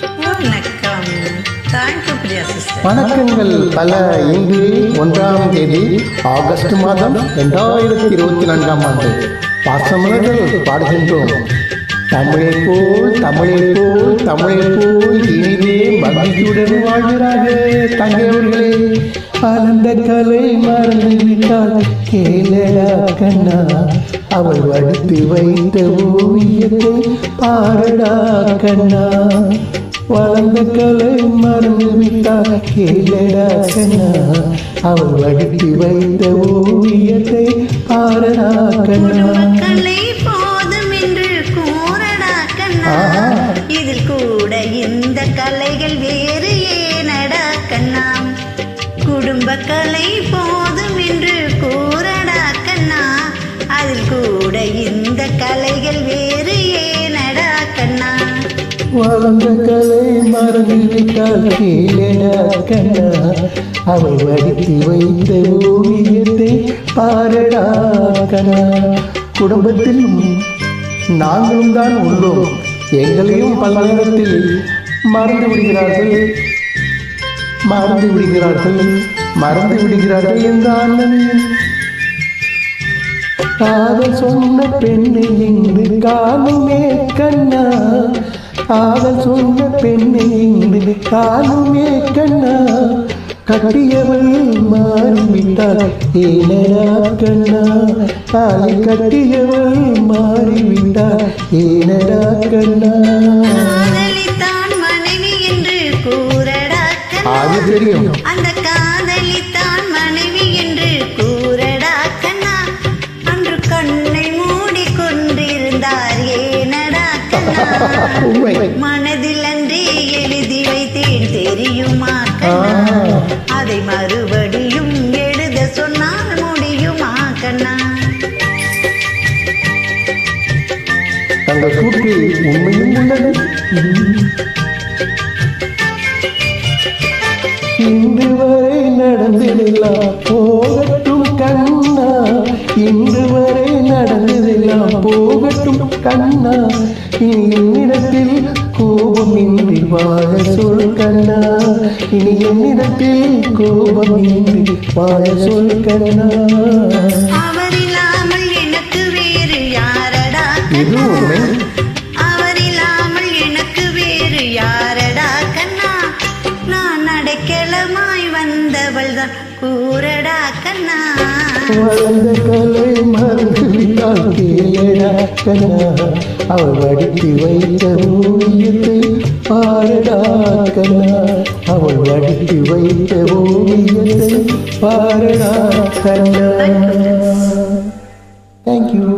வணக்கம். Thank you Priya sister. வணக்கங்கள் பல. இன்று 1ஆம் தேதி ஆகஸ்ட் மாதம் 2024ஆம் ஆண்டு பாசமலர்கள் பாடுகின்றோம். தமிழை போல் தமிழை போல் தமிழை போல் இனிதே மகிழ்ச்சியுடன் வாழ்கிறார்கள் தங்கையவர்களே. ஆனந்த கலை மறந்து விட்டால் கேளடா கண்ணா, அவள் வடித்து வைத்த ஓவியத்தை பாரடா கண்ணா. வளர்ந்த கலை மறந்து விட்டால் கேளடா கண்ணா, அவள் வடித்து வைத்த ஓவியத்தை பாரடா கண்ணா. இதில் கூட இந்த கலைகள் வேறு ஏனடா கண்ணா, குடும்ப கலை போதும் என்று கூறடா கண்ணா, அதில் கூட இந்த கலைகள் வேறு ஏனடா கண்ணா. வளர்ந்த கலை மறந்து விட்டால் கேளடா கண்ணா, அவள் வடித்து வைத்த ஓவியத்தை பாரடா கண்ணா. குடும்பத்தில் நாங்களும் தான் உள்ளோம், எங்களையும் பல நேரத்தில் மறந்து விடுகிறார்கள் என்ற அண்ணனையும். காதல் சொன்ன பெண்ணை இன்று காணுமே கண்ணா, காதல் சொன்ன பெண்ணை இன்று காணுமே கண்ணா. கட்டியவள் மாறிவிட்டால் ஏனடா கண்ணா, தாலி கட்டியவள் மாறிவிட்டால் ஏனடா கண்ணா. மனைவி என்று கூறடா கண்ணா, அது தெரியும். அந்த காதலித்தான் மனைவி என்று கூறடா கண்ணா. அன்று கண்ணை மூடிக்கொண்டிருந்தார் ஏனடா கண்ணா. மனதில் அன்றே எழுதி வைத்தேன் தெரியுமா கண்ணா, அதை மறுபடியும் எழுத சொன்னால் முடியுமா கண்ணா. தங்கள் கூற்றில் உண்மையும் உள்ளது. இன்று வரை நடந்ததெல்லாம் போகட்டும் கண்ணா, இன்று வரை நடந்ததெல்லாம் போகட்டும் கண்ணா. இனி என்னிடத்தில் கோபமின்றி வாழ சொல் கண்ணா, இனி என்னிடத்தில் கோபமின்றி வாழ சொல் கண்ணா. அவரில்லாமல் எனக்கு வேறு யாரடா இது உண்மை. அவரில்லாமல் எனக்கு வேறு யாரடா கண்ணா. நான் அடைக்கலமாய் வந்தவள் தான் கூறடா கண்ணா. வளர்ந்த கலை மறந்து விட்டால் கேளடா கண்ணா, அவள் வடித்து வைத்த ஓவியத்தை பாரடா கண்ணா, அவள் வடித்து வைத்த ஓவியத்தை பாரடா கண்ணா. தேங்க்யூ.